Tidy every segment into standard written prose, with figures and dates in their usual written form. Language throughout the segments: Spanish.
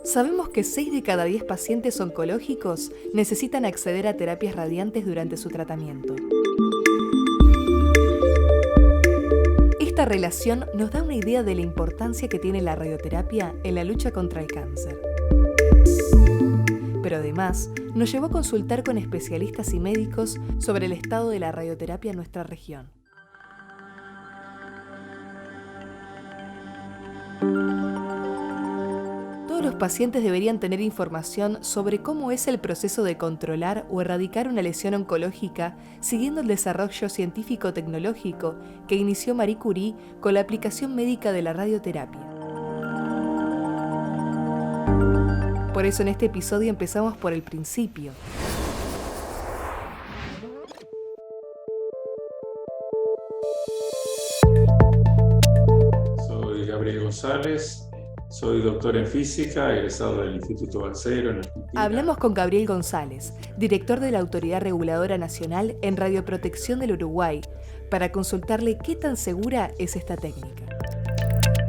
Sabemos que 6 de cada 10 pacientes oncológicos necesitan acceder a terapias radiantes durante su tratamiento. Esta relación nos da una idea de la importancia que tiene la radioterapia en la lucha contra el cáncer. Pero además, nos llevó a consultar con especialistas y médicos sobre el estado de la radioterapia en nuestra región. Todos los pacientes deberían tener información sobre cómo es el proceso de controlar o erradicar una lesión oncológica siguiendo el desarrollo científico-tecnológico que inició Marie Curie con la aplicación médica de la radioterapia. Por eso en este episodio empezamos por el principio. Soy Gabriel González. Soy doctor en física, egresado del Instituto Balseiro en Argentina. Hablamos con Gabriel González, director de la Autoridad Reguladora Nacional en Radioprotección del Uruguay, para consultarle qué tan segura es esta técnica.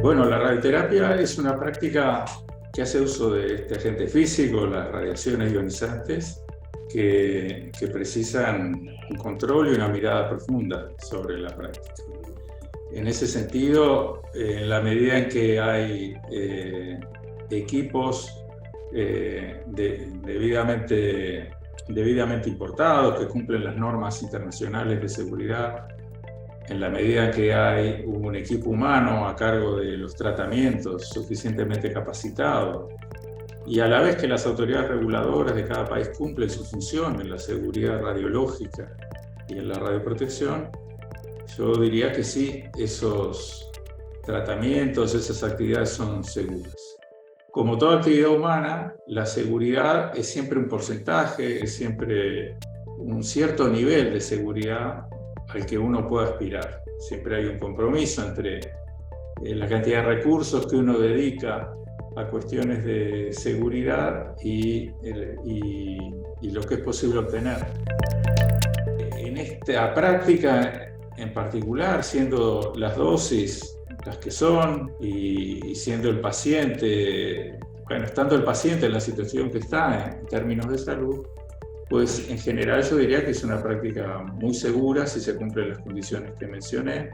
Bueno, la radioterapia es una práctica que hace uso de este agente físico, las radiaciones ionizantes, que precisan un control y una mirada profunda sobre la práctica. En ese sentido, en la medida en que hay equipos debidamente importados que cumplen las normas internacionales de seguridad, en la medida en que hay un equipo humano a cargo de los tratamientos suficientemente capacitado y a la vez que las autoridades reguladoras de cada país cumplen su función en la seguridad radiológica y en la radioprotección, yo diría que sí, esos tratamientos, esas actividades son seguras. Como toda actividad humana, la seguridad es siempre un porcentaje, es siempre un cierto nivel de seguridad al que uno puede aspirar. Siempre hay un compromiso entre la cantidad de recursos que uno dedica a cuestiones de seguridad y lo que es posible obtener. En esta práctica, en particular, siendo las dosis las que son y siendo el paciente, bueno, estando el paciente en la situación que está en términos de salud, pues en general yo diría que es una práctica muy segura si se cumplen las condiciones que mencioné.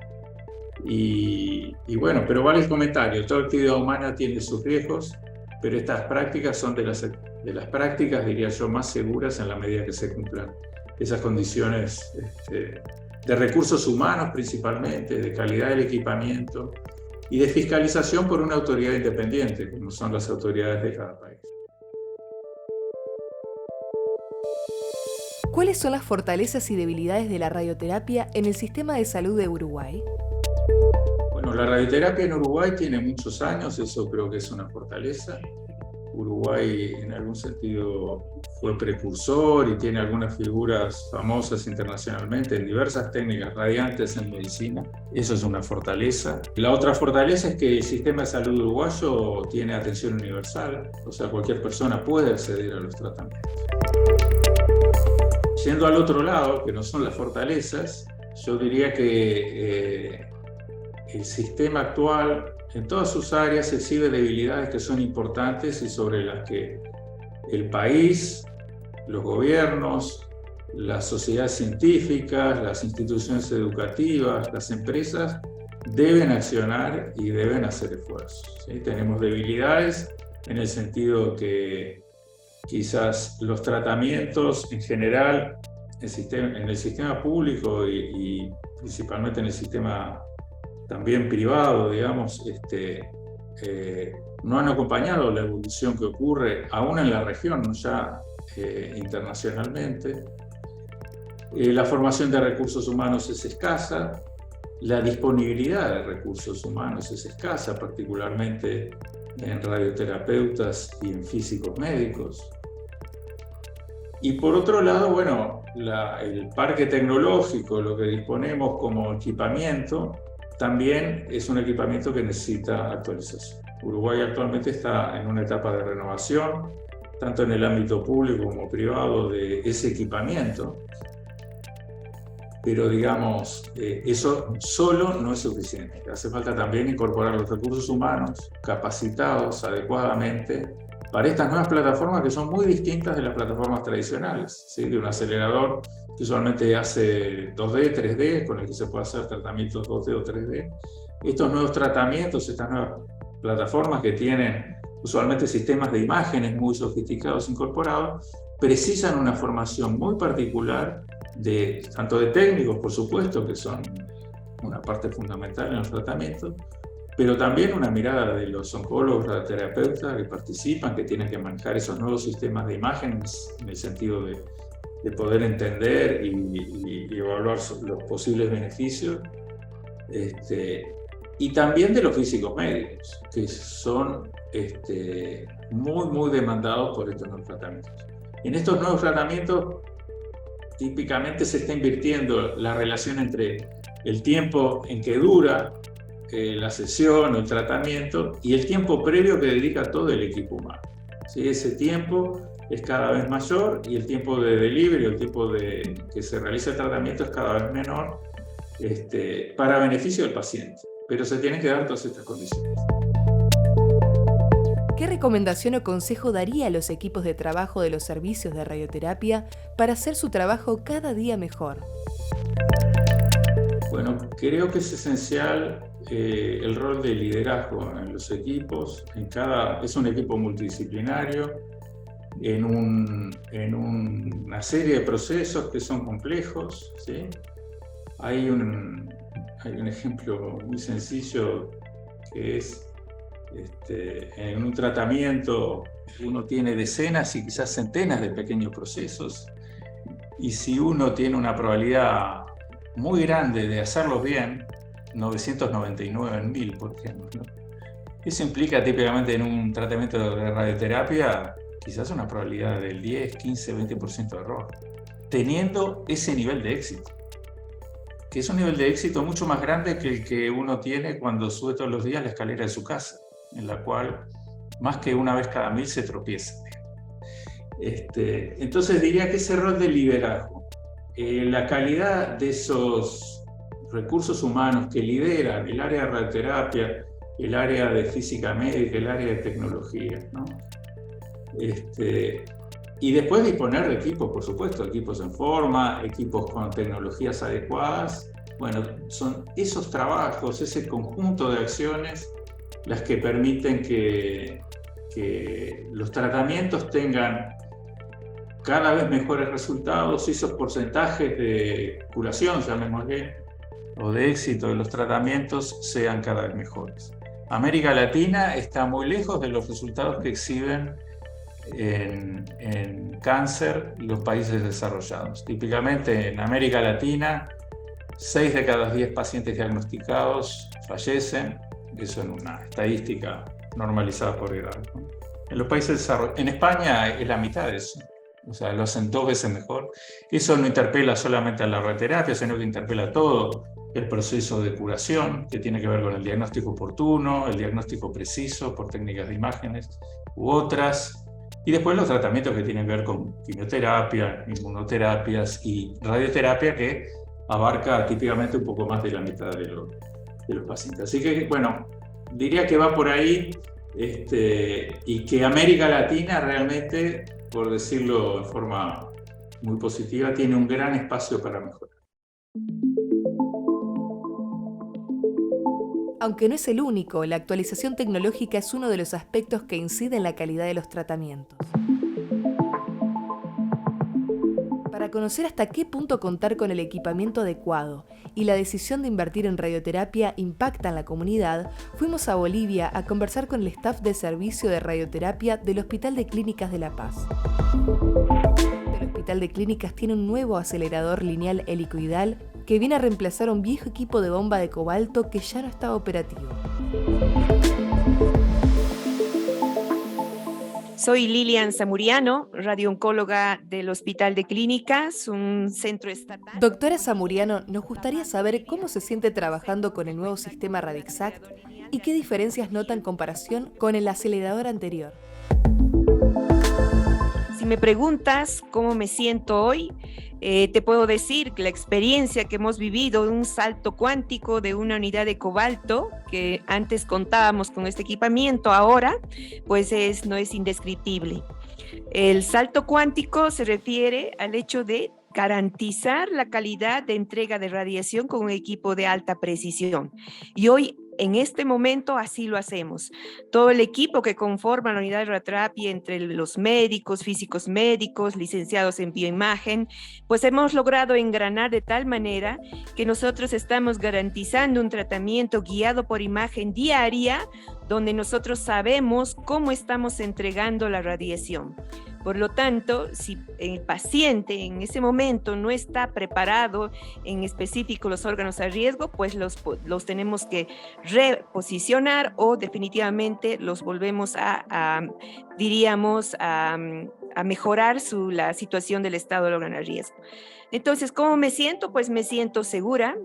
Y bueno, pero vale el comentario, toda actividad humana tiene sus riesgos, pero estas prácticas son de las prácticas, diría yo, más seguras en la medida que se cumplan esas condiciones de recursos humanos principalmente, de calidad del equipamiento y de fiscalización por una autoridad independiente, como son las autoridades de cada país. ¿Cuáles son las fortalezas y debilidades de la radioterapia en el sistema de salud de Uruguay? Bueno, la radioterapia en Uruguay tiene muchos años, eso creo que es una fortaleza. Uruguay en algún sentido fue precursor y tiene algunas figuras famosas internacionalmente en diversas técnicas radiantes en medicina. Eso es una fortaleza. La otra fortaleza es que el sistema de salud uruguayo tiene atención universal, o sea, cualquier persona puede acceder a los tratamientos. Yendo al otro lado, que no son las fortalezas, yo diría que el sistema actual en todas sus áreas exhibe debilidades que son importantes y sobre las que el país, los gobiernos, las sociedades científicas, las instituciones educativas, las empresas deben accionar y deben hacer esfuerzos, ¿sí? Tenemos debilidades en el sentido que quizás los tratamientos en general en el sistema público y principalmente en el sistema también privado, digamos, no han acompañado la evolución que ocurre aún en la región, no ya internacionalmente. La formación de recursos humanos es escasa, la disponibilidad de recursos humanos es escasa, particularmente en radioterapeutas y en físicos médicos. Y por otro lado, bueno, el parque tecnológico, lo que disponemos como equipamiento, también es un equipamiento que necesita actualización. Uruguay actualmente está en una etapa de renovación, tanto en el ámbito público como privado, de ese equipamiento. Pero digamos, eso solo no es suficiente. Hace falta también incorporar los recursos humanos capacitados adecuadamente para estas nuevas plataformas que son muy distintas de las plataformas tradicionales, ¿sí? De un acelerador que usualmente hace 2D, 3D, con el que se puede hacer tratamientos 2D o 3D. Estos nuevos tratamientos, estas nuevas plataformas que tienen usualmente sistemas de imágenes muy sofisticados incorporados, precisan una formación muy particular, tanto de técnicos, por supuesto, que son una parte fundamental en los tratamientos, pero también una mirada de los oncólogos, radioterapeutas que participan, que tienen que manejar esos nuevos sistemas de imágenes en el sentido de poder entender y evaluar los posibles beneficios. Y también de los físicos médicos, que son muy, muy demandados por estos nuevos tratamientos. En estos nuevos tratamientos, típicamente se está invirtiendo la relación entre el tiempo en que dura la sesión o el tratamiento y el tiempo previo que dedica todo el equipo humano. ¿Sí? Ese tiempo es cada vez mayor y el tiempo de delivery, el tiempo que se realiza el tratamiento es cada vez menor para beneficio del paciente. Pero se tienen que dar todas estas condiciones. ¿Qué recomendación o consejo daría a los equipos de trabajo de los servicios de radioterapia para hacer su trabajo cada día mejor? Bueno, creo que es esencial el rol de liderazgo en los equipos. Es un equipo multidisciplinario, en una serie de procesos que son complejos, ¿sí? Hay un ejemplo muy sencillo que es en un tratamiento uno tiene decenas y quizás centenas de pequeños procesos, y si uno tiene una probabilidad muy grande de hacerlos bien, 999 en 1000, por ejemplo, eso implica típicamente en un tratamiento de radioterapia quizás una probabilidad del 10, 15, 20% de error, teniendo ese nivel de éxito, que es un nivel de éxito mucho más grande que el que uno tiene cuando sube todos los días la escalera de su casa, en la cual más que una vez cada 1000 se tropieza. Entonces diría que ese rol de liderazgo, la calidad de esos recursos humanos que lideran el área de radioterapia, el área de física médica, el área de tecnología, ¿no? Y después disponer de equipos, por supuesto, equipos en forma, equipos con tecnologías adecuadas. Bueno, son esos trabajos, ese conjunto de acciones las que permiten que los tratamientos tengan cada vez mejores resultados, y esos porcentajes de curación, llamémosle, o de éxito de los tratamientos sean cada vez mejores. América Latina está muy lejos de los resultados que exhiben en cáncer los países desarrollados. Típicamente en América Latina, 6 de cada 10 pacientes diagnosticados fallecen, eso en una estadística normalizada por edad, ¿no? En los países desarrollados, en España es la mitad de eso, o sea, lo hacen 2 veces mejor. Eso no interpela solamente a la radioterapia, sino que interpela todo el proceso de curación, que tiene que ver con el diagnóstico oportuno, el diagnóstico preciso por técnicas de imágenes u otras. Y después los tratamientos que tienen que ver con quimioterapia, inmunoterapias y radioterapia, que abarca típicamente un poco más de la mitad de los pacientes. Así que, bueno, diría que va por ahí, y que América Latina realmente, por decirlo de forma muy positiva, tiene un gran espacio para mejorar. Aunque no es el único, la actualización tecnológica es uno de los aspectos que incide en la calidad de los tratamientos. Para conocer hasta qué punto contar con el equipamiento adecuado y la decisión de invertir en radioterapia impacta en la comunidad, fuimos a Bolivia a conversar con el staff de servicio de radioterapia del Hospital de Clínicas de La Paz. El Hospital de Clínicas tiene un nuevo acelerador lineal helicoidal que viene a reemplazar un viejo equipo de bomba de cobalto que ya no estaba operativo. Soy Lilian Zamuriano, radiooncóloga del Hospital de Clínicas, un centro estatal. Doctora Zamuriano, nos gustaría saber cómo se siente trabajando con el nuevo sistema Radixact y qué diferencias nota en comparación con el acelerador anterior. Si me preguntas cómo me siento hoy, te puedo decir que la experiencia que hemos vivido, un salto cuántico de una unidad de cobalto, que antes contábamos con este equipamiento, ahora pues no es indescriptible. El salto cuántico se refiere al hecho de garantizar la calidad de entrega de radiación con un equipo de alta precisión. Y hoy, en este momento, así lo hacemos. Todo el equipo que conforma la unidad de radioterapia, entre los médicos, físicos médicos, licenciados en bioimagen, pues hemos logrado engranar de tal manera que nosotros estamos garantizando un tratamiento guiado por imagen diaria, donde nosotros sabemos cómo estamos entregando la radiación. Por lo tanto, si el paciente en ese momento no está preparado, en específico los órganos a riesgo, pues los tenemos que reposicionar o definitivamente los volvemos a mejorar la situación del estado del órgano a riesgo. Entonces, ¿cómo me siento? Pues me siento segura,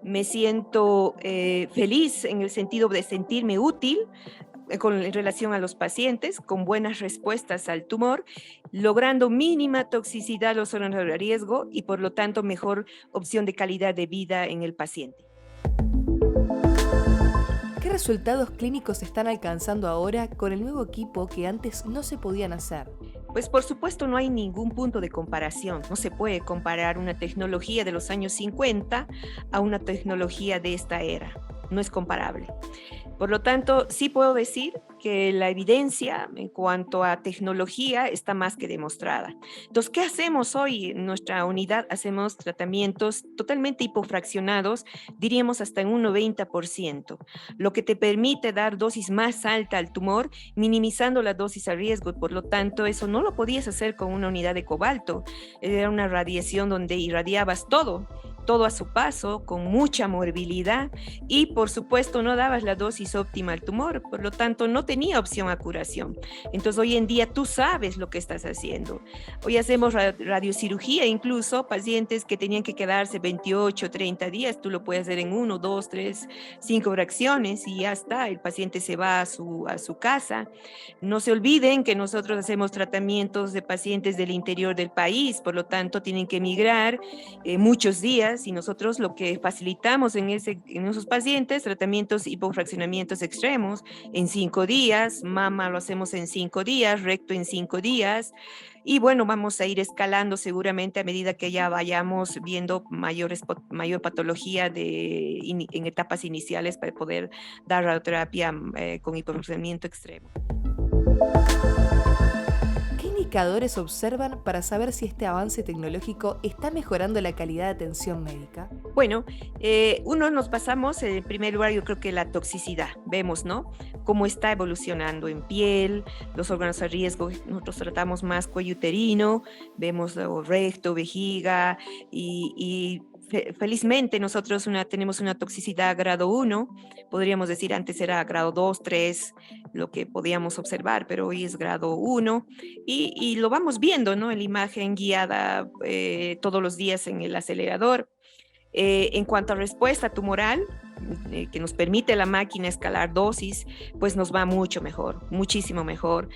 me siento feliz en el sentido de sentirme útil en relación a los pacientes, con buenas respuestas al tumor, logrando mínima toxicidad a los órganos de riesgo y por lo tanto mejor opción de calidad de vida en el paciente. ¿Qué resultados clínicos se están alcanzando ahora con el nuevo equipo que antes no se podían hacer? Pues por supuesto no hay ningún punto de comparación. No se puede comparar una tecnología de los años 50 a una tecnología de esta era. No es comparable. Por lo tanto, sí puedo decir que la evidencia en cuanto a tecnología está más que demostrada. Entonces, ¿qué hacemos hoy en nuestra unidad? Hacemos tratamientos totalmente hipofraccionados, diríamos hasta en un 90%, lo que te permite dar dosis más alta al tumor, minimizando la dosis a riesgo. Por lo tanto, eso no lo podías hacer con una unidad de cobalto. Era una radiación donde irradiabas todo a su paso, con mucha morbilidad y por supuesto no dabas la dosis óptima al tumor, por lo tanto no tenía opción a curación. Entonces hoy en día tú sabes lo que estás haciendo. Hoy hacemos radiocirugía, incluso pacientes que tenían que quedarse 28, 30 días, tú lo puedes hacer en 1, 2, 3, 5 fracciones y ya está, el paciente se va a su casa. No se olviden que nosotros hacemos tratamientos de pacientes del interior del país, por lo tanto tienen que emigrar muchos días y nosotros lo que facilitamos en esos pacientes, tratamientos hipofraccionamientos extremos en 5 días, mama lo hacemos en 5 días, recto en 5 días y bueno, vamos a ir escalando seguramente a medida que ya vayamos viendo mayor patología en etapas iniciales para poder dar radioterapia con hipofraccionamiento extremo. ¿Qué indicadores observan para saber si este avance tecnológico está mejorando la calidad de atención médica? Bueno, uno nos basamos en primer lugar, yo creo que la toxicidad. Vemos, ¿no? Cómo está evolucionando en piel, los órganos a riesgo. Nosotros tratamos más cuello uterino, vemos recto, vejiga y felizmente nosotros tenemos una toxicidad grado 1, podríamos decir antes era grado 2, 3, lo que podíamos observar, pero hoy es grado 1 y lo vamos viendo, ¿no? En la imagen guiada todos los días en el acelerador. En cuanto a respuesta tumoral, que nos permite la máquina escalar dosis, pues nos va mucho mejor, muchísimo mejor.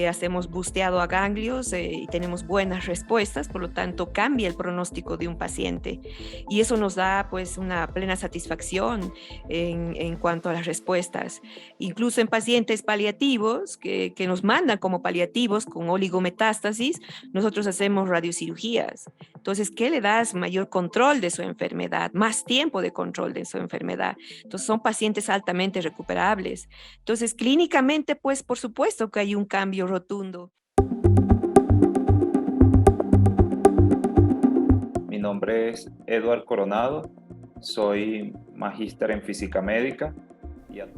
Hacemos busteado a ganglios y tenemos buenas respuestas, por lo tanto cambia el pronóstico de un paciente y eso nos da pues una plena satisfacción en cuanto a las respuestas. Incluso en pacientes paliativos que nos mandan como paliativos con oligometástasis, nosotros hacemos radiocirugías. Entonces, ¿qué le das? Mayor control de su enfermedad, más tiempo de control de su enfermedad. Entonces, son pacientes altamente recuperables. Entonces, clínicamente, pues, por supuesto que hay un cambio rotundo. Mi nombre es Eduard Coronado, soy magíster en física médica.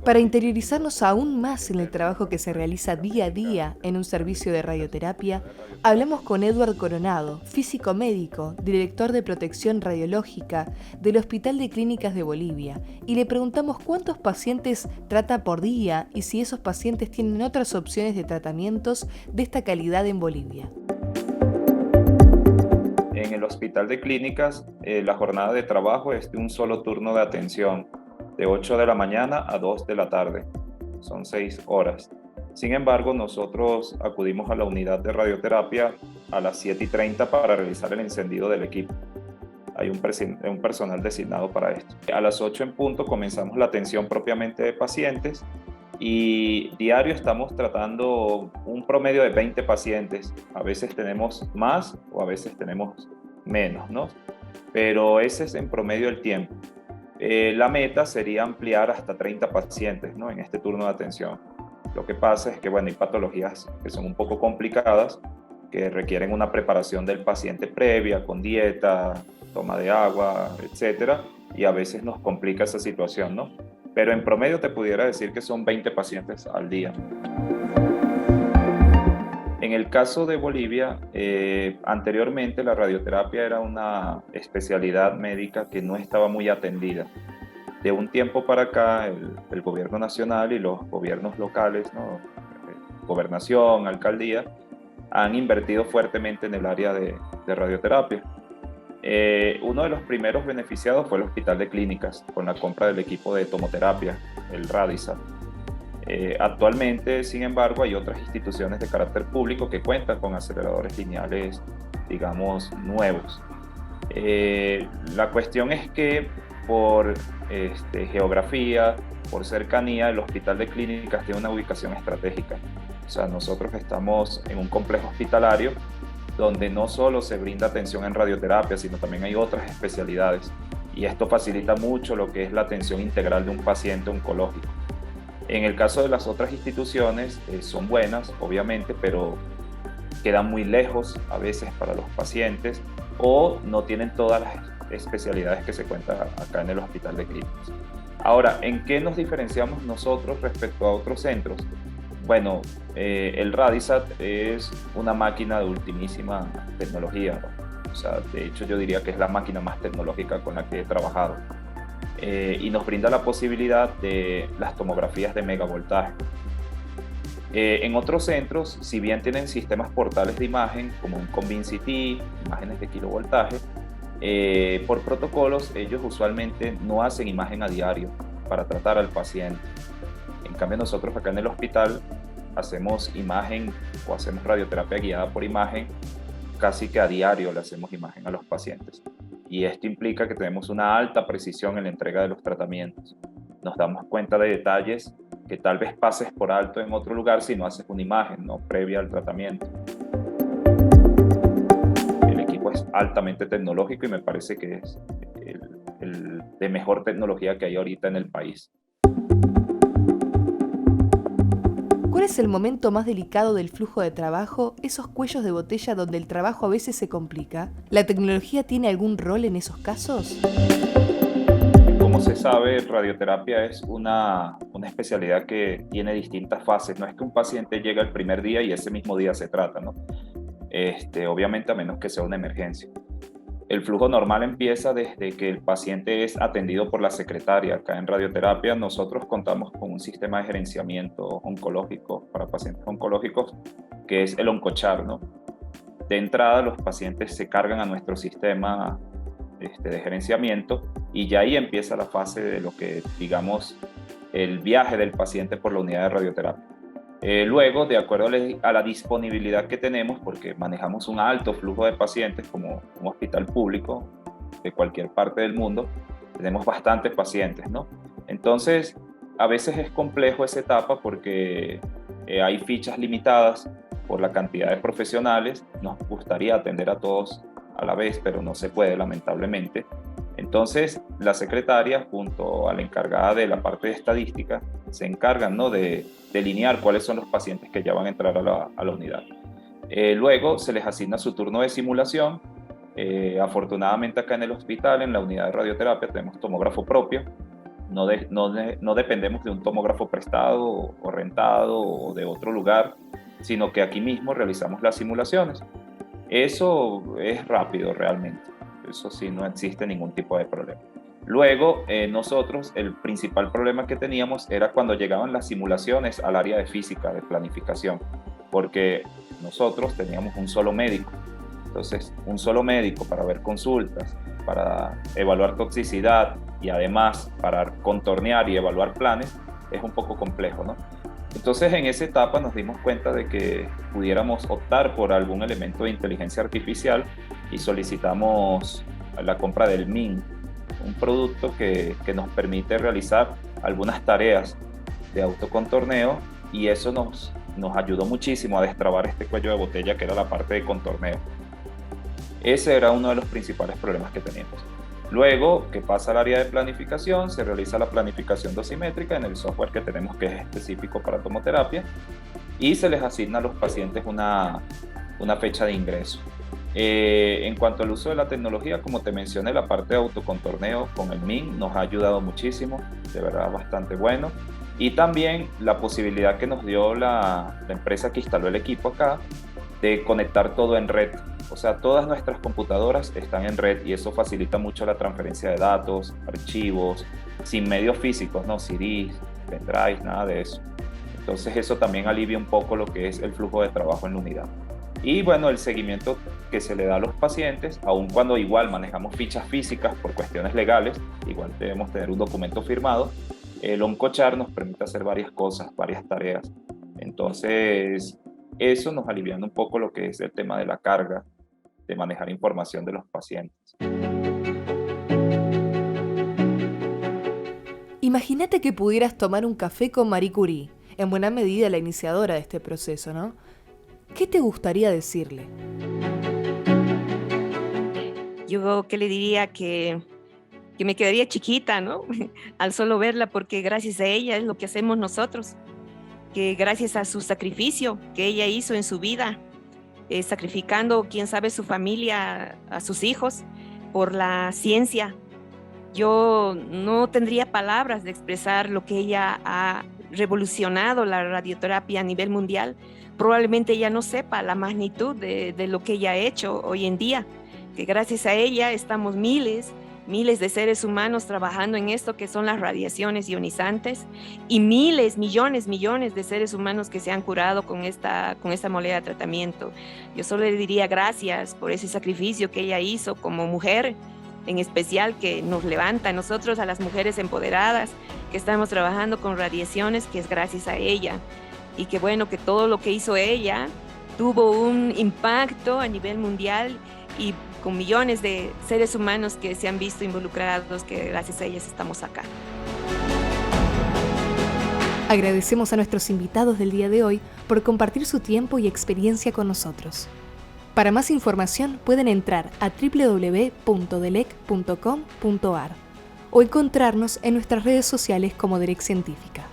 Para interiorizarnos aún más en el trabajo que se realiza día a día en un servicio de radioterapia, hablamos con Eduard Coronado, físico médico, director de protección radiológica del Hospital de Clínicas de Bolivia, y le preguntamos cuántos pacientes trata por día y si esos pacientes tienen otras opciones de tratamientos de esta calidad en Bolivia. En el Hospital de Clínicas, la jornada de trabajo es de un solo turno de atención, de 8 de la mañana a 2 de la tarde. Son 6 horas. Sin embargo, nosotros acudimos a la unidad de radioterapia a las 7:30 para realizar el encendido del equipo. Hay un personal designado para esto. A las 8 en punto comenzamos la atención propiamente de pacientes y diario estamos tratando un promedio de 20 pacientes. A veces tenemos más o a veces tenemos menos, ¿no? Pero ese es en promedio el tiempo. La meta sería ampliar hasta 30 pacientes, ¿no? En este turno de atención. Lo que pasa es que, bueno, hay patologías que son un poco complicadas, que requieren una preparación del paciente previa, con dieta, toma de agua, etcétera, y a veces nos complica esa situación, ¿no? Pero en promedio te pudiera decir que son 20 pacientes al día. En el caso de Bolivia, anteriormente la radioterapia era una especialidad médica que no estaba muy atendida. De un tiempo para acá, el gobierno nacional y los gobiernos locales, ¿no? Gobernación, alcaldía, han invertido fuertemente en el área de radioterapia. Uno de los primeros beneficiados fue el Hospital de Clínicas, con la compra del equipo de tomoterapia, el Radisat. Actualmente, sin embargo, hay otras instituciones de carácter público que cuentan con aceleradores lineales, digamos, nuevos. La cuestión es que por geografía, por cercanía, el Hospital de Clínicas tiene una ubicación estratégica. O sea, nosotros estamos en un complejo hospitalario donde no solo se brinda atención en radioterapia, sino también hay otras especialidades. Y esto facilita mucho lo que es la atención integral de un paciente oncológico. En el caso de las otras instituciones, son buenas, obviamente, pero quedan muy lejos a veces para los pacientes o no tienen todas las especialidades que se cuentan acá en el Hospital de Clínicas. Ahora, ¿en qué nos diferenciamos nosotros respecto a otros centros? Bueno, el Radisat es una máquina de ultimísima tecnología, ¿no? O sea, de hecho yo diría que es la máquina más tecnológica con la que he trabajado. Y nos brinda la posibilidad de las tomografías de megavoltaje. En otros centros, si bien tienen sistemas portales de imagen, como un ConvinCT, imágenes de kilovoltaje, por protocolos ellos usualmente no hacen imagen a diario para tratar al paciente. En cambio, nosotros acá en el hospital hacemos imagen o hacemos radioterapia guiada por imagen, casi que a diario le hacemos imagen a los pacientes. Y esto implica que tenemos una alta precisión en la entrega de los tratamientos. Nos damos cuenta de detalles que tal vez pases por alto en otro lugar si no haces una imagen, ¿no? Previa al tratamiento. El equipo es altamente tecnológico y me parece que es el de mejor tecnología que hay ahorita en el país. ¿Cuál es el momento más delicado del flujo de trabajo? Esos cuellos de botella donde el trabajo a veces se complica. ¿La tecnología tiene algún rol en esos casos? Como se sabe, radioterapia es una especialidad que tiene distintas fases. No es que un paciente llega el primer día y ese mismo día se trata, ¿no? Obviamente a menos que sea una emergencia. El flujo normal empieza desde que el paciente es atendido por la secretaria. Acá en radioterapia nosotros contamos con un sistema de gerenciamiento oncológico para pacientes oncológicos que es el OncoChart, ¿no? De entrada los pacientes se cargan a nuestro sistema de gerenciamiento y ya ahí empieza la fase de lo que digamos el viaje del paciente por la unidad de radioterapia. Luego, de acuerdo a la disponibilidad que tenemos, porque manejamos un alto flujo de pacientes como un hospital público de cualquier parte del mundo, tenemos bastantes pacientes, ¿no? Entonces, a veces es complejo esa etapa porque hay fichas limitadas por la cantidad de profesionales. Nos gustaría atender a todos a la vez, pero no se puede, lamentablemente. Entonces, la secretaria, junto a la encargada de la parte de estadística, se encargan, ¿no?, de delinear cuáles son los pacientes que ya van a entrar a la unidad. Luego se les asigna su turno de simulación. Afortunadamente acá en el hospital, en la unidad de radioterapia, tenemos tomógrafo propio. No dependemos de un tomógrafo prestado o rentado o de otro lugar, sino que aquí mismo realizamos las simulaciones. Eso es rápido realmente. Eso sí, no existe ningún tipo de problema. Luego, nosotros, el principal problema que teníamos era cuando llegaban las simulaciones al área de física, de planificación, porque nosotros teníamos un solo médico. Entonces, un solo médico para ver consultas, para evaluar toxicidad y además para contornear y evaluar planes, es un poco complejo, ¿no? Entonces, en esa etapa nos dimos cuenta de que pudiéramos optar por algún elemento de inteligencia artificial y solicitamos la compra del MIN, un producto que nos permite realizar algunas tareas de autocontorneo, y eso nos ayudó muchísimo a destrabar este cuello de botella que era la parte de contorneo. Ese era uno de los principales problemas que teníamos. Luego, que pasa al área de planificación, se realiza la planificación dosimétrica en el software que tenemos, que es específico para tomoterapia, y se les asigna a los pacientes una fecha de ingreso. En cuanto al uso de la tecnología, como te mencioné, la parte de autocontorneo con el MIN nos ha ayudado muchísimo, de verdad bastante bueno. Y también la posibilidad que nos dio la empresa que instaló el equipo acá de conectar todo en red. O sea, todas nuestras computadoras están en red y eso facilita mucho la transferencia de datos, archivos, sin medios físicos, no CDs, pendrives, nada de eso. Entonces eso también alivia un poco lo que es el flujo de trabajo en la unidad. Y bueno, el seguimiento que se le da a los pacientes, aun cuando igual manejamos fichas físicas por cuestiones legales, igual debemos tener un documento firmado, el OncoChart nos permite hacer varias cosas, varias tareas. Entonces, eso nos alivia un poco lo que es el tema de la carga, de manejar información de los pacientes. Imagínate que pudieras tomar un café con Marie Curie, en buena medida la iniciadora de este proceso, ¿no? ¿Qué te gustaría decirle? Yo que le diría que me quedaría chiquita, ¿no? Al solo verla, porque gracias a ella es lo que hacemos nosotros, que gracias a su sacrificio que ella hizo en su vida, sacrificando, quién sabe, su familia, a sus hijos, por la ciencia. Yo no tendría palabras de expresar lo que ella ha revolucionado la radioterapia a nivel mundial. Probablemente ella no sepa la magnitud de lo que ella ha hecho hoy en día, que gracias a ella estamos miles de seres humanos trabajando en esto que son las radiaciones ionizantes, y millones de seres humanos que se han curado con esta modalidad de tratamiento. Yo solo le diría gracias por ese sacrificio que ella hizo como mujer, en especial, que nos levanta a nosotros, a las mujeres empoderadas que estamos trabajando con radiaciones, que es gracias a ella. Y que bueno, que todo lo que hizo ella tuvo un impacto a nivel mundial y con millones de seres humanos que se han visto involucrados, que gracias a ellas estamos acá. Agradecemos a nuestros invitados del día de hoy por compartir su tiempo y experiencia con nosotros. Para más información pueden entrar a www.delec.com.ar o encontrarnos en nuestras redes sociales como Delec Científica.